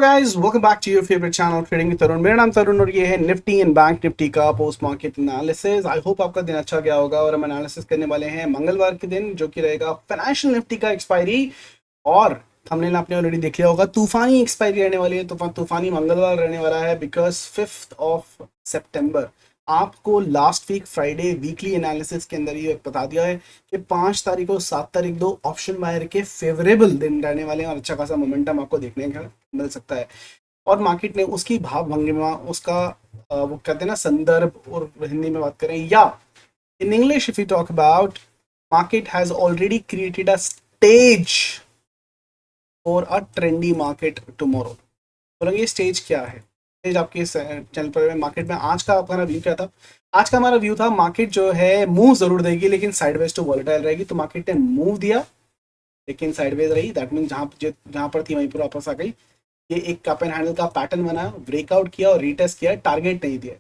Guys, welcome back to your favourite channel trading with Tarun. मेरा नाम तरुण और ये है निफ्टी एंड बैंक निफ्टी का post market analysis. I hope आपका दिन अच्छा गया होगा। और हम एनालिसिस करने वाले हैं मंगलवार के दिन, जो कि रहेगा फाइनेंशियल निफ्टी का एक्सपायरी। और हमने आपने ऑलरेडी देख लिया होगा, तूफानी एक्सपायरी रहने वाली है। तूफानी मंगलवार रहने वाला है, बिकॉज 5 सितंबर आपको last week Friday weekly analysis के अंदर ये बता दिया है कि 5 तारीख और 7 तारीख दो ऑप्शन बायर के फेवरेबल दिन रहने वाले हैं और अच्छा खासा मोमेंटम आपको देखने को मिल सकता है। और मार्केट ने उसकी भाव भंगिमा, उसका वो कहते हैं ना संदर्भ, और हिंदी में बात करें या in English if you talk about, market has already created a stage for a trendy market tomorrow. बोलेंगे ये स्टेज क्या है? स्टेज आपके चैनल पर मार्केट में आज का आपका व्यू क्या था? आज का हमारा व्यू था, मार्केट जो है मूव जरूर देगी लेकिन साइडवेज टू वॉलेटाइल रहेगी। तो मार्केट ने मूव दिया लेकिन साइडवेज रही। दैट मीन जहां पर थी वहीं पर वापस आ गई। ये एक कप एंड हैंडल का पैटर्न बना, ब्रेकआउट किया और रीटेस्ट किया, टारगेट नहीं दिया।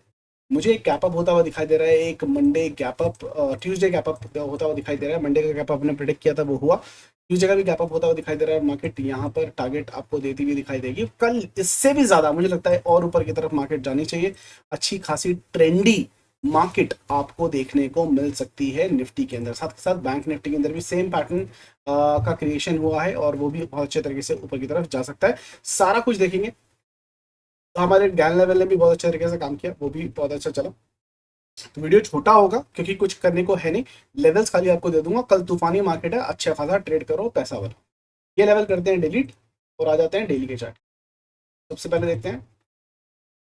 मुझे एक गैप अप होता हुआ दिखाई दे रहा है, एक Monday gap up, Tuesday gap up होता हुआ दिखाई दे रहा है। मंडे का गैप अप आपने प्रेडिक्ट किया था, वो हुआ। ट्यूसडे का भी गैप अप होता हुआ दिखाई दे रहा है। मार्केट यहाँ पर टारगेट आपको देती हुई दिखाई देगी। कल इससे भी ज्यादा मुझे लगता है और ऊपर की तरफ मार्केट जानी चाहिए। अच्छी खासी ट्रेंडी मार्केट आपको देखने को मिल सकती है निफ्टी के अंदर। साथ के साथ बैंक निफ्टी के अंदर भी सेम पैटर्न का क्रिएशन हुआ है और वो भी बहुत अच्छे तरीके से ऊपर की तरफ जा सकता है। सारा कुछ देखेंगे। तो हमारे गैन लेवल ने भी बहुत अच्छे तरीके से काम किया, वो भी बहुत अच्छा चला। तो वीडियो छोटा होगा क्योंकि कुछ करने को है नहीं, लेवल्स खाली आपको दे दूंगा। कल तूफानी मार्केट है, अच्छा खासा ट्रेड करो, पैसा बनो। ये लेवल करते हैं डिलीट और आ जाते हैं डेली के चार्ट। सबसे पहले देखते हैं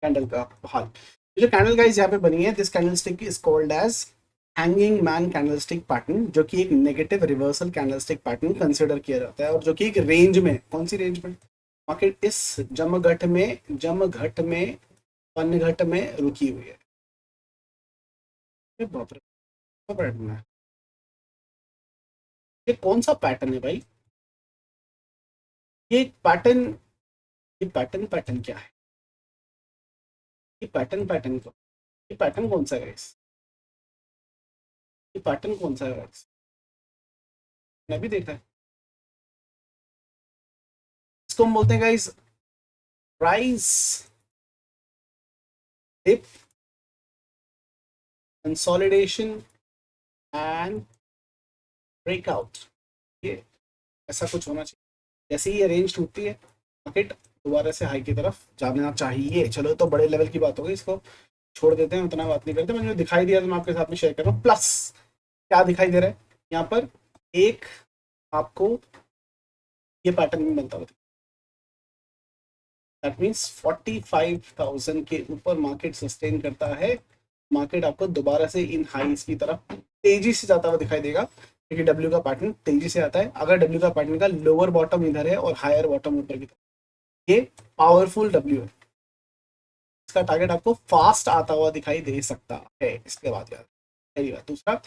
कैंडल का हाल। जो कैंडल गाइस यहाँ पे बनी है, this candle stick is called as hanging man candlestick pattern, जो कि एक negative reversal candlestick pattern consider किया जाता है और जो कि एक रेंज में, कौन सी रेंज में? मार्केट इस जमघट में पनघट में रुकी हुई है। ये बाप रे, क्या पैटर्न है? ये कौन सा पैटर्न है भाई? ये पैटर्न, ये पैटर्न पैटर्न क्या है? ये पैटर्न पैटर्न को, ये पैटर्न कौन सा है guys? ये पैटर्न कौन सा है guys? मैं भी देखा है। इसको हम बोलते हैं guys price dip, consolidation and breakout. ये ऐसा कुछ होना चाहिए। जैसे ही ये रेंज टूटती है, मार्केट दोबारा से हाई की तरफ जाना चाहिए। चलो तो बड़े लेवल की बात हो गई, इसको छोड़ देते हैं, उतना बात नहीं करते। मुझे दिखाई दिया तो मैं आपके साथ में शेयर कर रहा हूँ। प्लस क्या दिखाई दे रहा है यहाँ पर, एक आपको ये पैटर्न भी बनता हुआ, दैट मीन्स 45,000 के ऊपर मार्केट सस्टेन करता है। मार्केट आपको दोबारा से इन हाईज की तरफ तेजी से जाता हुआ दिखाई देगा, क्योंकि डब्ल्यू का पैटर्न तेजी से आता है। अगर डब्ल्यू का पैटर्न का लोअर बॉटम इधर है और हायर बॉटम ऊपर की तरफ, ये पावरफुल डब्ल्यू है। इसका टारगेट आपको फास्ट आता हुआ दिखाई दे सकता है। इसके बाद यार पहली बात। दूसरा,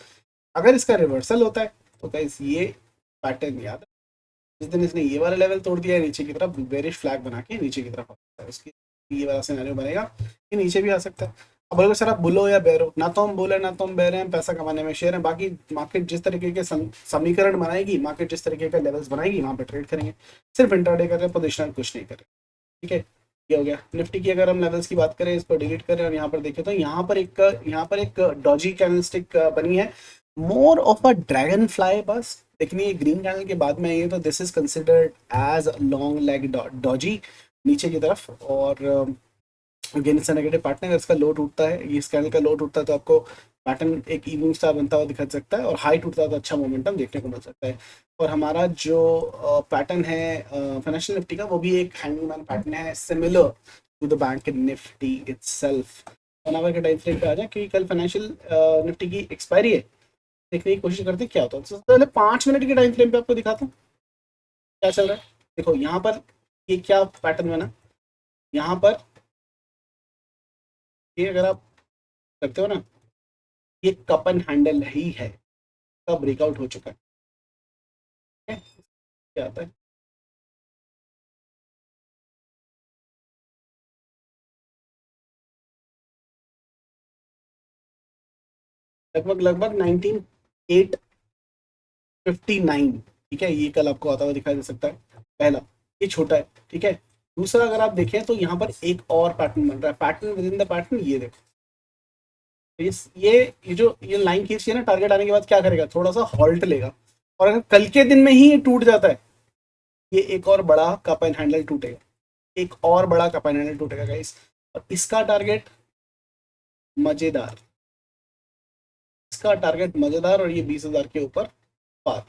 अगर इसका रिवर्सल होता है तो गाइस ये पैटर्न याद है, जिस दिन इसने ये वाला लेवल तोड़ दिया है नीचे की तरफ, बेरिश फ्लैग बना के नीचे की तरफ आता है, उसकी ये वाला सिनेरियो बनेगा। ये नीचे भी आ सकता है। अब बोलोगे सर आप बुलो या बेरो, ना तो हम बोले ना तो हम बेरे हैं, पैसा कमाने में शेयर है। बाकी मार्केट जिस तरीके के समीकरण बनाएगी, मार्केट जिस तरीके का लेवल्स बनाएगी, वहां पे ट्रेड करेंगे। सिर्फ इंट्राडे कर रहे हैं, पोजिशनल कुछ नहीं कर रहे। ठीक है, ये हो गया निफ्टी की। अगर हम लेवल्स की बात करें, इसको डिलीट करें और यहाँ पर देखें तो यहाँ पर एक डॉजी कैंडलस्टिक बनी है, more of a dragon fly बस। लेकिन ये ग्रीन कैंडल के बाद में आई है, तो this is considered as long leg doji नीचे की तरफ। और अगेन इसका नेगेटिव पैटर्न, अगर इसका लो टूटता है, ये इस कैंडल का लो टूटता है, तो आपको पैटर्न एक इवनिंग स्टार बनता हुआ दिखा सकता है। और हाई टूटता है तो अच्छा मोमेंटम देखने को मिल सकता है। और हमारा जो पैटर्न है फाइनेंशियल निफ्टी का, वो भी एक हैंगमैन पैटर्न है, similar to the bank Nifty itself. 1 hour के टाइम फ्रेम पे आ जाए, क्योंकि कल फाइनेंशियल निफ्टी की एक्सपायरी है। देखने की कोशिश करते हैं क्या होता है। तो सबसे पहले 5 मिनट के टाइम फ्रेम पे आपको दिखाता हूँ क्या चल रहा है। देखो यहाँ पर ये क्या पैटर्न बना, यहाँ पर ये अगर आप करते हो ना, ये कप एंड हैंडल ही है, का ब्रेकआउट हो चुका है। क्या आता है, लगभग लगभग 19,859। ठीक है, ये कल आपको आता हुआ दिखाई दे सकता है। पहला, ये छोटा है, ठीक है। दूसरा अगर आप देखें तो यहाँ पर एक और पैटर्न बन रहा है, pattern with in the pattern, ये देखो ये लाइन खींची है ना, टारगेट आने के बाद क्या करेगा, थोड़ा सा हॉल्ट लेगा, और अगर कल के दिन में ही ये टूट जाता है, ये एक और बड़ा कप एंड हैंडल टूटेगा, एक और बड़ा कप एंड हैंडल टूटेगा गाइस। और इसका टारगेट मजेदार, इसका टारगेट मजेदार, और ये 20,000 के ऊपर पार।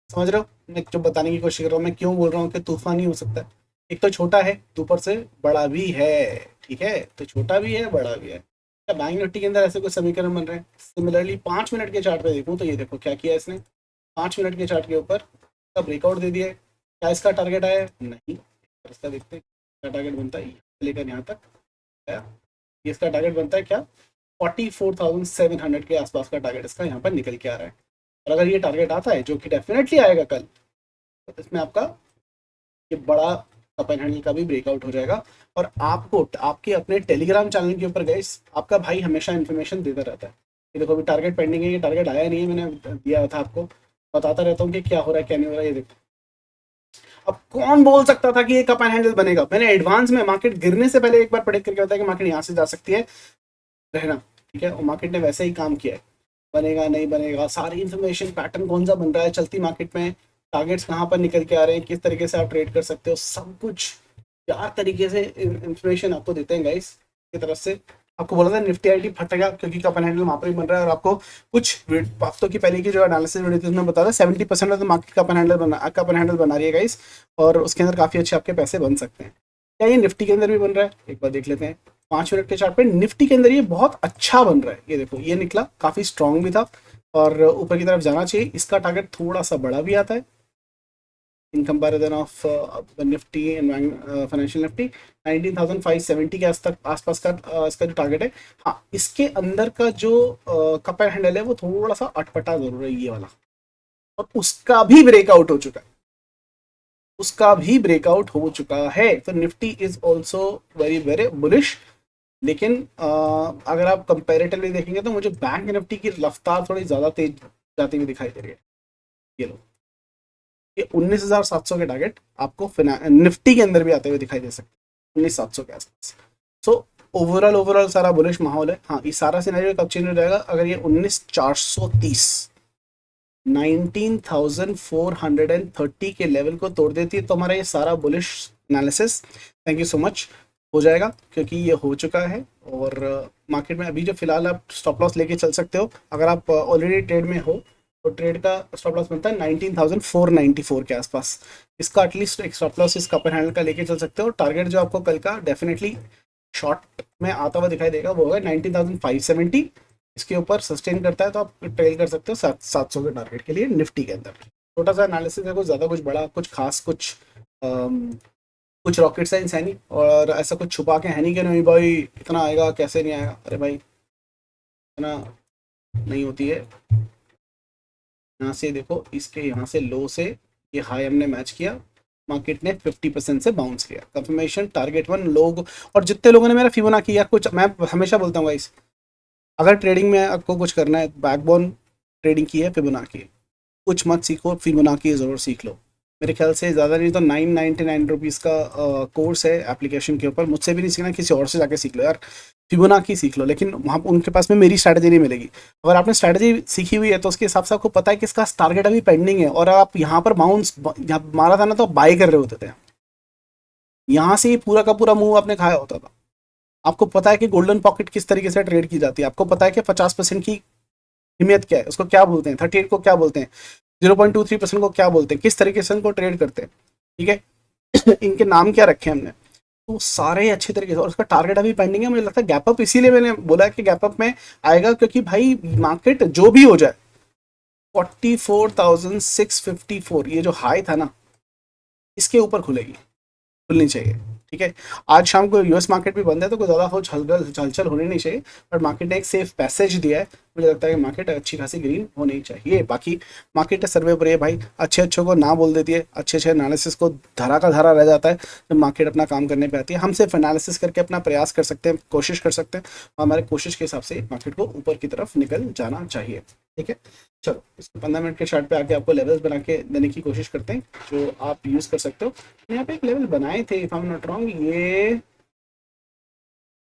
समझ रहे हो मैं जो बताने की कोशिश कर रहा हूँ, मैं क्यों बोल रहा हूँ कि तूफान ही हो सकता है। एक तो छोटा है, ऊपर से बड़ा भी है, ठीक है, तो छोटा भी है बड़ा भी है। क्या बैंक निफ्टी के अंदर ऐसे कुछ समीकरण बन रहे हैं? सिमिलरली 5 मिनट के चार्ट पे देखूँ तो ये देखो क्या किया इसने, 5 मिनट के चार्ट के ऊपर का ब्रेकआउट दे दिया है। क्या इसका टारगेट आया? नहीं। इसका देखते हैं क्या टारगेट बनता है, लेकर यहाँ तक आया, ये इसका टारगेट बनता है क्या, 44,700 के आसपास का टारगेट इसका यहाँ पर निकल के आ रहा है। और अगर ये टारगेट आता है, जो कि डेफिनेटली आएगा कल, तो इसमें आपका ये बड़ा कप एंड हैंडल का भी ब्रेकआउट हो जाएगा। और आपको आपके अपने टेलीग्राम चैनल के ऊपर गाइस, आपका भाई हमेशा इन्फॉर्मेशन देता रहता है। ये देखो अभी टारगेट पेंडिंग है, ये टारगेट आया नहीं है, मैंने दिया था आपको, बताता रहता हूँ कि क्या हो रहा है क्या नहीं हो रहा है। ये देखो अब कौन बोल सकता था कि ये कप एंड हैंडल बनेगा, मैंने एडवांस में मार्केट गिरने से पहले एक बार प्रेडिक्ट करके बताया कि मार्केट यहाँ से जा सकती है, रहना, ठीक है, और मार्केट ने वैसे ही काम किया है। बनेगा नहीं बनेगा, सारी इन्फॉर्मेशन, पैटर्न कौन सा बन रहा है चलती मार्केट में, टारगेट्स कहाँ पर निकल के आ रहे हैं, किस तरीके से आप ट्रेड कर सकते हो, सब कुछ यार तरीके से इन्फॉर्मेशन आपको देते हैं गाइस की तरफ से। आपको बोला था निफ्टी आईटी फटेगा क्योंकि कप एंड हैंडल वहाँ पर ही बन रहा है, और आपको कुछ हफ्तों की पहले की जो एनालिसिस वीडियो थी उसमें बता रहा 70% of the market cup and handle बना रही है गाइस, और उसके अंदर काफ़ी अच्छे आपके पैसे बन सकते हैं। क्या ये निफ्टी के अंदर भी बन रहा है? एक बार देख लेते हैं 5 मिनट के चार्ट पे। निफ्टी के अंदर ये बहुत अच्छा बन रहा है, ये देखो ये निकला, काफ़ी स्ट्रॉन्ग भी था और ऊपर की तरफ जाना चाहिए। इसका टारगेट थोड़ा सा बड़ा भी आता है in comparison of Nifty and financial Nifty, 19,570 के आसपास का इसका जो टारगेट है। हाँ, इसके अंदर का जो कप एंड हैंडल है वो थोड़ा सा अटपटा जरूर है ये वाला, और उसका भी ब्रेकआउट हो चुका है, उसका भी ब्रेकआउट हो चुका है। तो Nifty is also very very bullish. लेकिन अगर आप कंपेरेटिवली देखेंगे तो मुझे बैंक निफ्टी की रफ्तार थोड़ी ज़्यादा तेज जाती हुई दिखाई दे रही है। ये लो, ये 19,700 के टारगेट आपको निफ्टी के अंदर भी आते हुए दिखाई दे सकते हैं, 19,700 के आसपास। सो ओवरऑल सारा बुलिश माहौल है। हाँ, ये सारा सिनेरियो कब चेंज हो जाएगा, अगर ये 19,430 19,430 के लेवल को तोड़ देती है तो हमारा ये सारा bullish analysis, thank you so much, हो जाएगा, क्योंकि ये हो चुका है। और मार्केट में अभी जो फिलहाल आप स्टॉप लॉस लेके चल सकते हो, अगर आप ऑलरेडी ट्रेड में हो तो ट्रेड का स्टॉप लॉस बनता है 19,494 के आसपास। इसका एटलीस्ट एक स्टॉप लॉस इस कपर हैंडल का लेके चल सकते हो। टारगेट जो आपको कल का डेफिनेटली शॉर्ट में आता हुआ दिखाई देगा वो होगा 19,570। इसके ऊपर सस्टेन करता है तो आप ट्रेल कर सकते हो 700 के टारगेट के लिए निफ्टी के अंदर। छोटा सा एनालिसिस है, कुछ ज़्यादा कुछ बड़ा कुछ खास कुछ रॉकेट साइंस है नहीं, और ऐसा कुछ छुपा के है नहीं कि नहीं भाई इतना आएगा कैसे नहीं आएगा। अरे भाई इतना नहीं होती है। यहाँ से देखो, इसके यहाँ से लो से ये हाई हमने मैच किया, मार्केट ने 50% से बाउंस किया, कंफर्मेशन टारगेट 1 लोग। और जितने लोगों ने मेरा फिबोनाची किया, कुछ मैं हमेशा बोलता हूँ गाइस, अगर ट्रेडिंग में आपको कुछ करना है, बैकबोन ट्रेडिंग की है फिबोनाची, कुछ मत सीखो, फिबोनाची ज़रूर सीख लो। मेरे ख्याल से ज़्यादा नहीं तो 999 रुपीज़ का कोर्स है एप्लीकेशन के ऊपर, मुझसे भी नहीं सीखना, किसी और से जाके सीख लो यार, फिबोनाची सीख लो। लेकिन वहाँ उनके पास में मेरी स्ट्रैटेजी नहीं मिलेगी। अगर आपने स्ट्रैटेजी सीखी हुई है तो उसके हिसाब से आपको पता है कि इसका टारगेट अभी पेंडिंग है, और आप यहाँ पर बाउंस मारा था ना तो बाय कर रहे होते थे, यहाँ से ही पूरा का पूरा मूव आपने खाया होता था। आपको पता है कि गोल्डन पॉकेट किस तरीके से ट्रेड की जाती है, आपको पता है कि 50% की अहमियत क्या है, उसको क्या बोलते हैं, 38 को क्या बोलते हैं, 0.23% को क्या बोलते हैं, किस तरीके से उनको ट्रेड करते हैं, ठीक है इनके नाम क्या रखे हमने, तो सारे अच्छी तरीके से। और उसका टारगेट अभी पेंडिंग है, मुझे लगता है गैप अप, इसीलिए मैंने बोला कि गैप अप में आएगा, क्योंकि भाई मार्केट जो भी हो जाए 44,654 ये जो हाई था ना, इसके ऊपर खुलनी चाहिए, ठीक है। आज शाम को यूएस मार्केट भी बंद है तो कोई ज़्यादा हो हलचल होनी नहीं चाहिए, बट मार्केट ने एक सेफ पैसेज दिया है मुझे लगता है कि मार्केट अच्छी खासी ग्रीन होनी चाहिए। बाकी मार्केट सर्वे पर ये भाई अच्छे अच्छों को ना बोल देती है, अच्छे अच्छे एनालिसिस को धरा का धरा रह जाता है जब मार्केट अपना काम करने पे आती है। हम सिर्फ एनालिसिस करके अपना प्रयास कर सकते हैं, कोशिश कर सकते हैं, और हमारे कोशिश के हिसाब से मार्केट को ऊपर की तरफ निकल जाना चाहिए। ठीक है, चलो इसको 15 मिनट के चार्ट पे आके आपको लेवल्स बना के देने की कोशिश करते हैं जो आप यूज कर सकते हो। यहाँ पे एक लेवल बनाए थे if I am not wrong, ये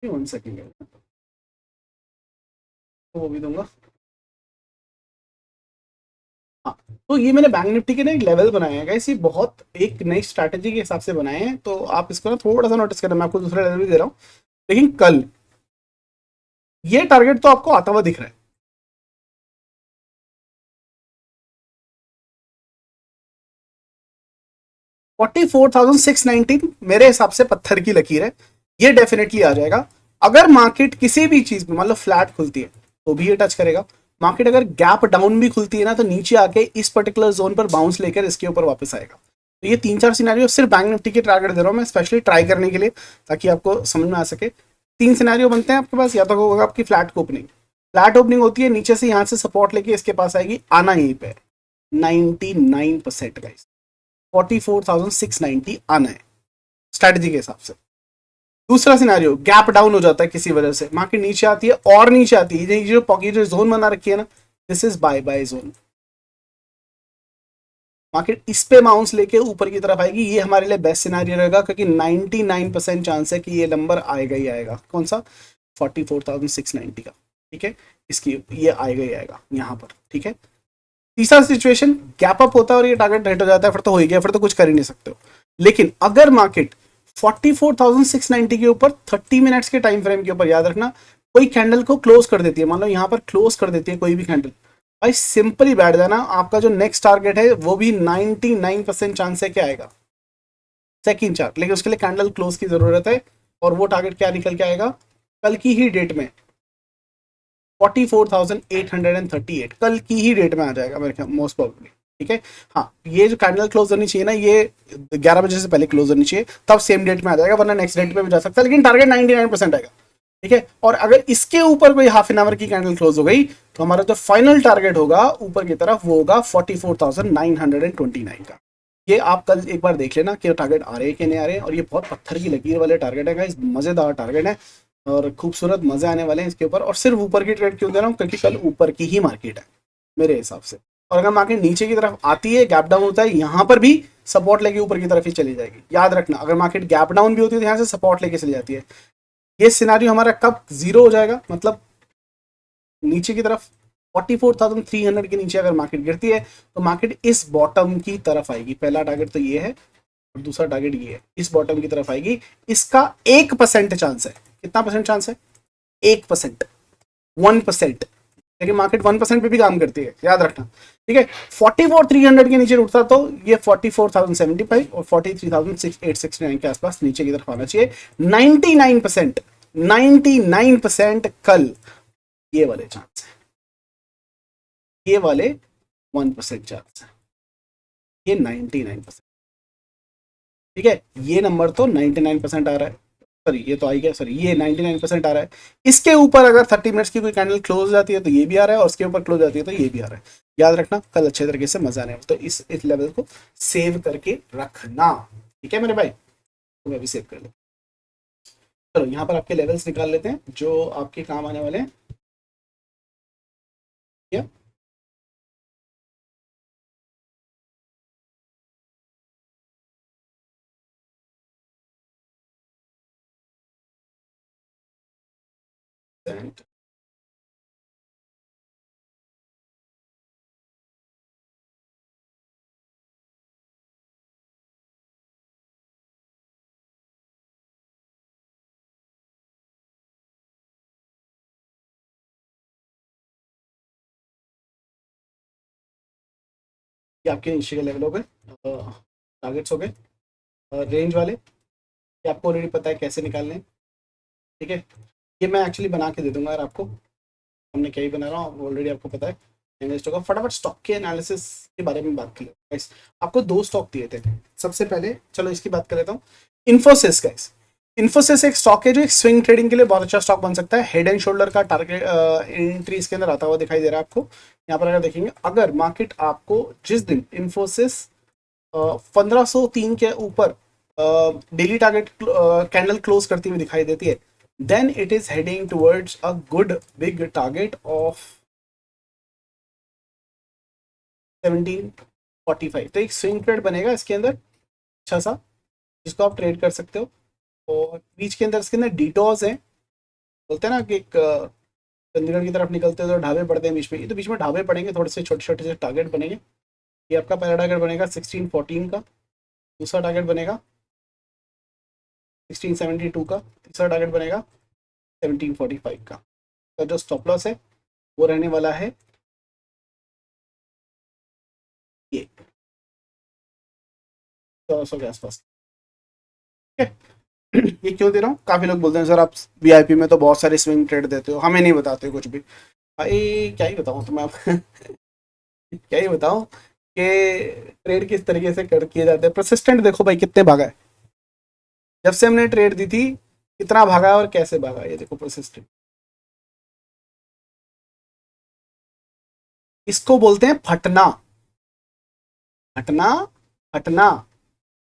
1 सेकेंड तो वो भी दूंगा। हाँ, तो ये मैंने बैंक निफ्टी के ना एक लेवल बनाए हैं गाइस, ये बहुत एक नई स्ट्रैटेजी के हिसाब से बनाए हैं, तो आप इसको ना थोड़ा सा नोटिस करें। मैं आपको दूसरा लेवल भी दे रहा हूँ, लेकिन कल ये टारगेट तो आपको आता हुआ दिख रहा है। 44,619 मेरे हिसाब से पत्थर की लकीर है, ये डेफिनेटली आ जाएगा। अगर मार्केट किसी भी चीज में मतलब फ्लैट खुलती है तो भी ये टच करेगा। मार्केट अगर गैप डाउन भी खुलती है ना, तो नीचे आके इस पर्टिकुलर जोन पर बाउंस लेकर इसके ऊपर वापस आएगा। तो ये 3-4 सिनेरियो सिर्फ बैंक निफ्टी के टारगेट दे रहा हूँ मैं, स्पेशली ट्राई करने के लिए, ताकि आपको समझ में आ सके। 3 सिनेरियो बनते हैं आपके पास, या तो होगा आपकी फ्लैट ओपनिंग, फ्लैट ओपनिंग होती है नीचे से यहाँ से सपोर्ट लेके इसके पास आएगी, आना यहीं पे 99% गाइस 44,690 आना है स्ट्रैटेजी के हिसाब से। दूसरा सिनेरियो, गैप डाउन हो जाता है किसी वजह से, मार्केट नीचे आती है और नीचे आती है, ये जो पॉकेट जो जोन बना रखी है ना, this is buy buy zone. Market इस पे बाउंस लेके ऊपर की तरफ आएगी, ये हमारे लिए बेस्ट सिनेरियो रहेगा, क्योंकि 99% चांस है कि ये नंबर आएगा ही आएगा। कौन सा? 44,690 का। ठीक है, इसकी ये आएगा ही आएगा यहाँ पर। ठीक है, तीसरा सिचुएशन, गैप अप होता है और ये टारगेट हिट हो जाता है, फिर तो हो ही गया, फिर तो कुछ कर ही नहीं सकते हो। लेकिन अगर मार्केट 44,690 के ऊपर 30 मिनट्स के टाइम फ्रेम के ऊपर, याद रखना, कोई कैंडल को क्लोज कर देती है, मान लो यहाँ पर क्लोज कर देती है कोई भी कैंडल, भाई सिंपली बैठ जाना, आपका जो नेक्स्ट टारगेट है वो भी 99% चांस है क्या आएगा, सेकंड चार्ट। लेकिन उसके लिए कैंडल क्लोज की जरूरत है, और वो टारगेट क्या निकल के आएगा कल की ही डेट में, 44,838 कल की ही डेट में आ जाएगा मेरे ख्याल मोस्ट प्रोबेबली। ठीक है, हाँ, ये जो कैंडल क्लोज होनी चाहिए ना, ये 11 बजे से पहले क्लोज होनी चाहिए, तब सेम डेट में आ जाएगा, वरना नेक्स्ट डेट में भी जा सकता है, लेकिन टारगेट 99% आएगा। ठीक है, और अगर इसके ऊपर कोई हाफ एन आवर की कैंडल क्लोज हो गई, तो हमारा जो फाइनल टारगेट होगा ऊपर की तरफ वो होगा 44,929 का। ये आप कल एक बार देख लेना कि टारगेट आ रहे हैं कि नहीं आ रहे हैं, और ये बहुत पत्थर की लकीर वाले टारगेट है गाइस, मजेदार टारगेट है, और खूबसूरत मजे आने वाले हैं इसके ऊपर। और सिर्फ ऊपर की ट्रेड क्यों दे रहा हूँ, क्योंकि कल ऊपर की ही मार्केट है मेरे हिसाब से। और अगर मार्केट नीचे की तरफ आती है, गैप डाउन होता है, यहाँ पर भी सपोर्ट लेके ऊपर की तरफ ही चली जाएगी। याद रखना, अगर मार्केट गैप डाउन भी होती है तो यहाँ से सपोर्ट लेके चली जाती है। ये सिनारियो हमारा कब जीरो हो जाएगा, मतलब नीचे की तरफ 44,300 के नीचे अगर मार्केट गिरती है, तो मार्केट इस बॉटम की तरफ आएगी। पहला टारगेट तो ये है, और दूसरा टारगेट ये है, इस बॉटम की तरफ आएगी। इसका 1% चांस है। कितना परसेंट चांस है? 1%, 1%। लेकिन मार्केट 1% पे भी काम करती है, याद रखना। ठीक है, 44,300 के नीचे उठता तो ये 44,075 और 43,869 के आसपास नीचे की तरफ आना चाहिए। 99%, 99% कल ये वाले चांस है, ये वाले 1% चांस है, ये 99%। ठीक है, ये नंबर तो 99% आ रहा है, सॉरी ये तो आई गया, सॉरी ये 99% आ रहा है। इसके ऊपर अगर 30 मिनट्स की कोई कैंडल क्लोज हो जाती है तो ये भी आ रहा है, और उसके ऊपर क्लोज जाती है तो ये भी आ रहा है। याद रखना, कल अच्छे तरीके से मजा आने वाला, तो इस लेवल को सेव करके रखना। ठीक है मेरे भाई, तो मैं भी सेव कर लेता। चलो यहाँ पर आपके लेवल्स निकाल लेते हैं जो आपके काम आने वाले हैं। ये आपके नीचे के लेवल हो गए, टारगेट्स हो गए, रेंज वाले, ये आपको ऑलरेडी पता है कैसे निकालने हैं। ठीक है, ये मैं एक्चुअली बना के दे दूंगा यार आपको, हमने क्या ही बना रहा हूँ ऑलरेडी आपको पता है। इन्वेस्ट होगा, फटाफट स्टॉक के एनालिसिस के बारे में बात कर लेते हैं। आपको 2 स्टॉक दिए थे सबसे पहले, चलो इसकी बात कर लेता हूँ। इन्फोसिस गाइस, इन्फोसिस एक स्टॉक है जो एक स्विंग ट्रेडिंग के लिए बहुत अच्छा स्टॉक बन सकता है। हेड एंड शोल्डर का टारगेट एंट्री इसके अंदर आता हुआ दिखाई दे रहा है आपको। यहाँ पर अगर देखेंगे, अगर मार्केट आपको जिस दिन इन्फोसिस 1503 के ऊपर डेली टारगेट कैंडल क्लोज करती हुई दिखाई देती है, then it is heading towards a good big target of 1745। तो एक स्विंग ट्रेड बनेगा इसके अंदर अच्छा सा, जिसको आप ट्रेड कर सकते हो। और बीच के अंदर इसके अंदर डिटोर्स हैं, बोलते हैं ना कि एक चंडीगढ़ की तरफ निकलते हो तो ढाबे पड़ते हैं बीच में, ये तो बीच में ढाबे पड़ेंगे, थोड़े से छोटे छोटे से टारगेट बनेंगे। ये आपका पहला टारगेट बनेगा 1614 का, दूसरा टारगेट बनेगा 1672 का, तीसरा टारगेट बनेगा 1745 का। तो जो स्टॉप लॉस है वो रहने वाला है ये 1400 के आसपास। ठीक है। ये क्यों दे रहा हूँ, काफ़ी लोग बोलते हैं सर आप वीआईपी में तो बहुत सारे स्विंग ट्रेड देते हो, हमें नहीं बताते कुछ भी। भाई क्या ही बताऊँ तुम्हें आप क्या ही बताऊँ कि ट्रेड किस तरीके से कर किए जाते हैं। परसिस्टेंट देखो भाई कितने भागा है, जब से हमने ट्रेड दी थी कितना भागा है और कैसे भागा, ये देखो परसिस्टेंट। इसको बोलते हैं फटना, फटना, फटना।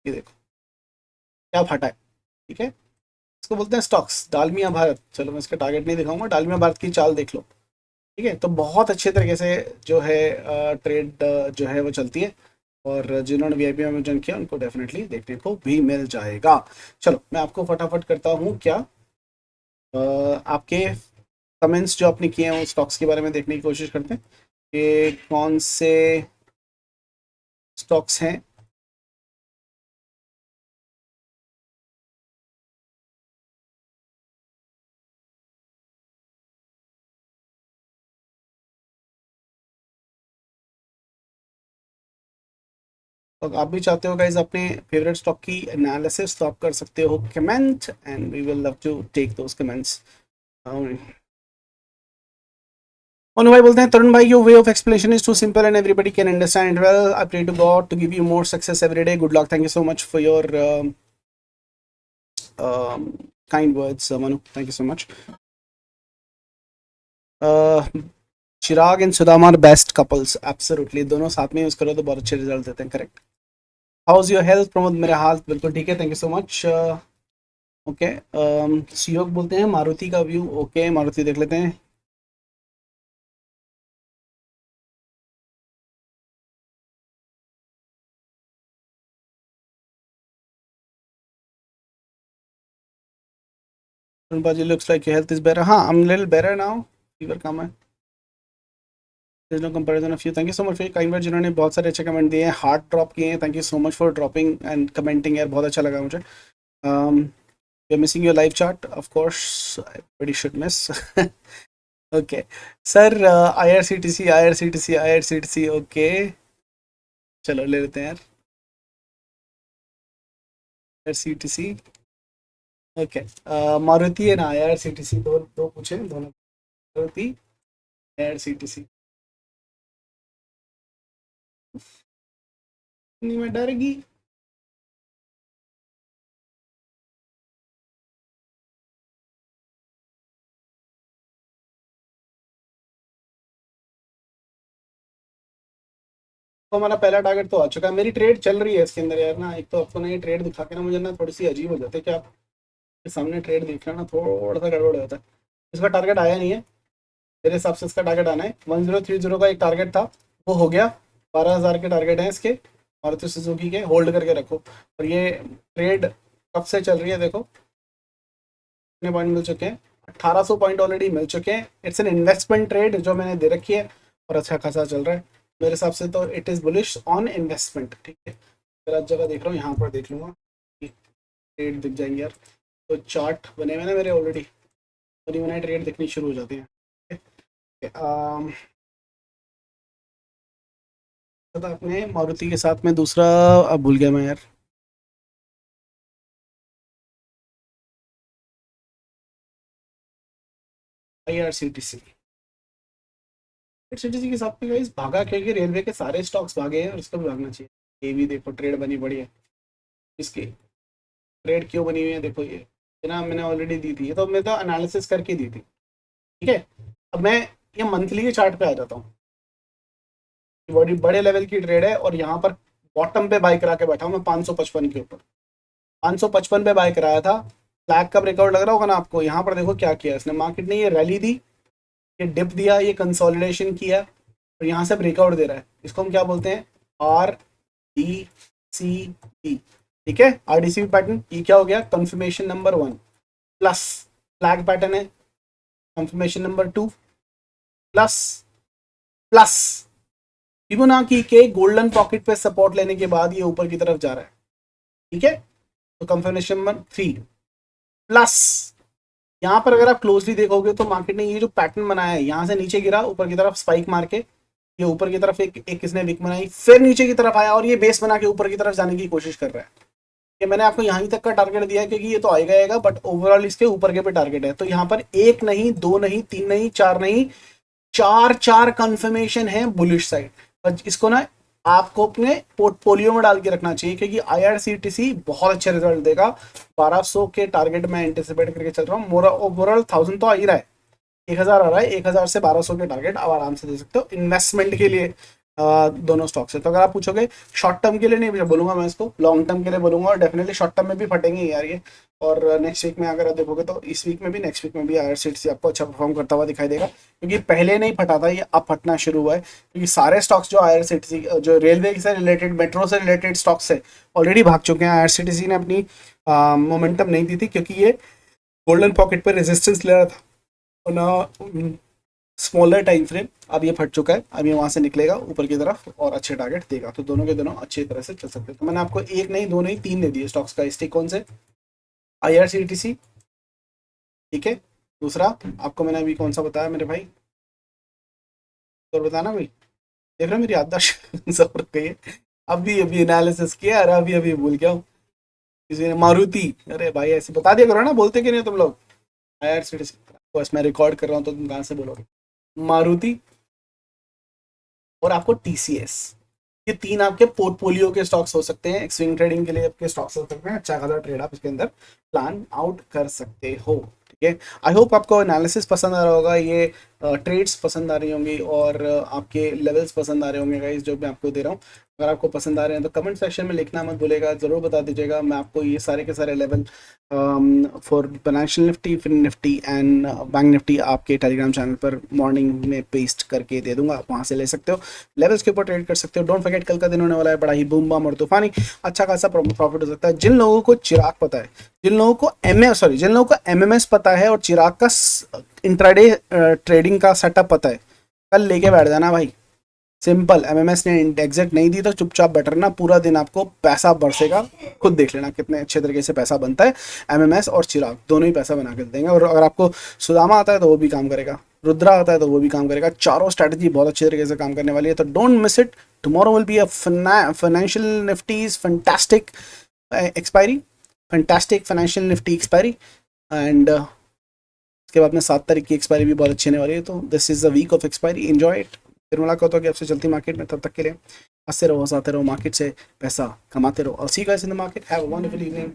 ये देखो क्या फटा है। ठीक है, इसको बोलते हैं स्टॉक्स डालमिया भारत। चलो मैं इसका टारगेट नहीं दिखाऊंगा, डालमिया भारत की चाल देख लो। ठीक है, तो बहुत अच्छे तरीके से जो है ट्रेड जो है वो चलती है, और जिन्होंने वीआईपी में ज्वाइन किया उनको डेफिनेटली देखने को भी मिल जाएगा। चलो मैं आपको फटाफट करता हूँ क्या, आपके कमेंट्स जो आपने किए हैं उन स्टॉक्स के बारे में देखने की कोशिश करते हैं कि कौन से स्टॉक्स हैं। तो आप भी चाहते हो गाइज अपने फेवरेट स्टॉक की एनालिसिस, तो आप कर सकते हो comment and we will love to take those comments. Manu भाई बोलते हैं तरुण भाई your way of explanation is too simple and everybody can understand it well. I pray to God to give you more success every day. Good luck, thank you so much for your kind words Manu, thank you so much. Chirag and Sudama are best couples, absolutely, दोनों साथ में use करो तो बहुत अच्छे result देते हैं। Correct. How is your health Pramod, मेरे हाल बिल्कुल ठीक है, thank you so much. Okay, सियोग बोलते हैं मारुति का व्यू। ओके मारुति देख लेते हैं। Baji looks like your health is better. हाँ, I'm a little better now. Fever कम है। There's no comparison of you. Thank you so much for your kind words, जिन्होंने बहुत सारे अच्छे कमेंट दिए हैं, हार्ट ड्रॉप किए हैं। Thank you so much for dropping and commenting यार, बहुत अच्छा लगा मुझे। You're missing your live chat, of course. Everybody should miss. Okay, sir. IRCTC, IRCTC, IRCTC. Okay, चलो ले लेते हैं यार IRCTC। ओके, मारुति है ना IRCTC, दो दो पूछे दोनों, मारुति IRCTC। नहीं मैं डर गई। तो हमारा पहला टारगेट तो आ चुका है, मेरी ट्रेड चल रही है इसके अंदर यार ना। एक तो आपको ना ये ट्रेड दिखा के ना मुझे ना थोड़ी सी अजीब हो जाती है कि आपके सामने ट्रेड दिख रहा है ना, थोड़ा सा गड़बड़ हो जाता है। इसका टारगेट आया नहीं है, मेरे हिसाब से इसका टारगेट आना है 1030 का एक टारगेट था, वो हो गया। 12,000 के टारगेट हैं इसके, मारुति सुजुकी के, होल्ड करके रखो। और ये ट्रेड कब से चल रही है देखो, कितने पॉइंट मिल चुके हैं, 1800 पॉइंट ऑलरेडी मिल चुके हैं। इट्स एन इन्वेस्टमेंट ट्रेड जो मैंने दे रखी है, और अच्छा खासा चल रहा है मेरे हिसाब से, तो it is bullish on investment. ठीक है, अगर आज जगह देख रहा हूँ यहाँ पर देख लूँगा, ट्रेड दिख जाएंगे यार। तो चार्ट बने हुए ना मेरे ऑलरेडी, बनी बनाए ट्रेड दिखनी शुरू हो जाती हैं। तो अपने मारुति के साथ में दूसरा, अब भूल गया मैं यार। IRCTC, IRCTC के साथ में गाइस भागा क्योंकि रेलवे के सारे स्टॉक्स भागे हैं और इसको भी भागना चाहिए। ये भी देखो ट्रेड बनी पड़ी है, इसकी ट्रेड क्यों बनी हुई है देखो, ये ना मैंने ऑलरेडी दी थी, ये तो मैं तो एनालिसिस करके दी थी, ठीक है। अब मैं ये मंथली के चार्ट पे आ जाता हूँ, बड़ी बड़े लेवल की ट्रेड है और यहाँ पर बॉटम पे बाई करा के बैठा हूँ मैं 555 के ऊपर, 555 पे बाय कराया था। फ्लैग का ब्रेकआउट लग रहा होगा ना आपको, यहाँ पर देखो क्या किया इसने, मार्केट ने ये रैली दी, ये डिप दिया, ये कंसोलिडेशन किया और यहाँ से ब्रेकआउट दे रहा है। इसको हम क्या बोलते हैं, आर डी सी बी, ठीक है। R D C B pattern, ये क्या हो गया, confirmation number 1 plus flag pattern है, confirmation number 2 plus plus Fibonacci के गोल्डन पॉकेट पे सपोर्ट लेने के बाद ये ऊपर की तरफ जा रहा है, ठीक है। तो कंफर्मेशन नंबर 3 प्लस यहाँ पर अगर आप क्लोजली देखोगे तो मार्केट ने ये जो पैटर्न बनाया है, यहाँ से नीचे गिरा, ऊपर की तरफ स्पाइक मार के ये ऊपर की तरफ एक इसने विक बनाई, फिर नीचे की तरफ आया और ये बेस बना के ऊपर की तरफ जाने की कोशिश कर रहा है। ये मैंने आपको यहीं तक का टारगेट दिया है क्योंकि ये तो आएगा आएगा, बट ओवरऑल इसके ऊपर के पे टारगेट है। तो यहाँ पर 1 नहीं, 2 नहीं, 3 नहीं, 4 नहीं, 4 कंफर्मेशन है बुलिश साइड। और इसको ना आपको अपने पोर्टफोलियो में डाल के रखना चाहिए क्योंकि आईआरसीटीसी बहुत अच्छे रिजल्ट देगा। 1200 के टारगेट मैं एंटिसिपेट करके चल रहा हूँ, मोरा ओवरऑल 1000 तो आ ही रहा है, 1000 आ रहा है, 1000 से 1200 के टारगेट आप आराम से दे सकते हो इन्वेस्टमेंट के लिए दोनों स्टॉक से। तो अगर आप पूछोगे शॉर्ट टर्म के लिए नहीं बोलूंगा मैं इसको, लॉन्ग टर्म के लिए बोलूंगा, और डेफिनेटली शॉर्ट टर्म में भी फटेंगे यार ये। और नेक्स्ट वीक में अगर आप देखोगे तो इस वीक में भी, नेक्स्ट वीक में भी आईआरसीटीसी आपको अच्छा परफॉर्म करता हुआ दिखाई देगा क्योंकि पहले नहीं फटा था, ये अब फटना शुरू हुआ है क्योंकि सारे स्टॉक्स जो आईआरसीटीसी, जो रेलवे से रिलेटेड, मेट्रो से रिलेटेड स्टॉक्स है ऑलरेडी भाग चुके हैं। आईआरसीटीसी ने अपनी मोमेंटम नहीं दी थी क्योंकि ये गोल्डन पॉकेट पर रेजिस्टेंस ले रहा था और ना स्मॉलर टाइम फ्रेम। अब ये फट चुका है, अब ये वहां से निकलेगा ऊपर की तरफ और अच्छे टारगेट देगा, तो दोनों के दोनों अच्छी तरह से चल सकते हैं। तो मैंने आपको 1 नहीं, 2 नहीं, 3 दे दिए स्टॉक्स का स्टिक। कौन से, आईआरसीटीसी, ठीक है। दूसरा आपको मैंने अभी कौन सा बताया मेरे भाई, तो बताना भाई, देख रहे मेरी याददाश्त सब रख गई है, अभी अभी एनालिसिस किया और अभी अभी भूल गया हूँ। किसी ने मारुति, अरे भाई ऐसे बता दिया करो ना, बोलते कि नहीं तुम लोग। आईआरसीटीसी, बस मैं रिकॉर्ड कर रहा हूँ तो तुम कहाँ से बोलोगे। मारुति और आपको टीसीएस, ये 3 आपके पोर्टफोलियो के स्टॉक्स हो सकते हैं, स्विंग ट्रेडिंग के लिए आपके स्टॉक्स हो सकते हैं। अच्छा खासा ट्रेड आप इसके अंदर प्लान आउट कर सकते हो, ठीक है। आई होप आपको एनालिसिस पसंद आ रहा होगा, ये ट्रेड्स पसंद आ रही होंगी और आपके लेवल्स पसंद आ रहे होंगे गाइस जो मैं आपको दे रहा हूँ। अगर आपको पसंद आ रहे हैं तो कमेंट सेक्शन में लिखना मत भूलेगा, ज़रूर बता दीजिएगा। मैं आपको ये सारे के सारे level for financial Nifty, fin Nifty and bank Nifty आपके टेलीग्राम चैनल पर मॉर्निंग में पेस्ट करके दे दूंगा, आप वहाँ से ले सकते हो, लेवल्स के ऊपर ट्रेड कर सकते हो। डोंट फॉरगेट कल का दिन होने वाला है बड़ा ही बूम बम और तूफानी, अच्छा खासा प्रॉफिट हो सकता है। जिन लोगों को चिराग पता है, जिन लोगों को एमएमएस पता है और चिराग का इंट्राडे ट्रेडिंग का सेटअप पता है, कल लेके बैठ जाना भाई। सिंपल, एमएमएस ने एग्जैक्ट नहीं दी तो चुपचाप बैठ रहना, पूरा दिन आपको पैसा बरसेगा, खुद देख लेना कितने अच्छे तरीके से पैसा बनता है। एमएमएस और चिराग दोनों ही पैसा बना के देंगे, और अगर आपको सुदामा आता है तो वो भी काम करेगा, रुद्रा आता है तो वो भी काम करेगा। चारों स्ट्रैटेजी बहुत अच्छे तरीके से काम करने वाली है, तो don't miss it. Tomorrow will be a financial Nifty's fantastic expiry, fantastic financial Nifty expiry, and उसके बाद में 7 तारीख की एक्सपायरी भी बहुत अच्छी होने वाली है। तो this is the week of expiry, enjoy it. फिर मुलाकात होगी आपसे चलती मार्केट में, तब तक के लिए हंसते रहो, हंसाते रहो, मार्केट से पैसा कमाते रहो। I'll see you guys in the market. Have a wonderful evening.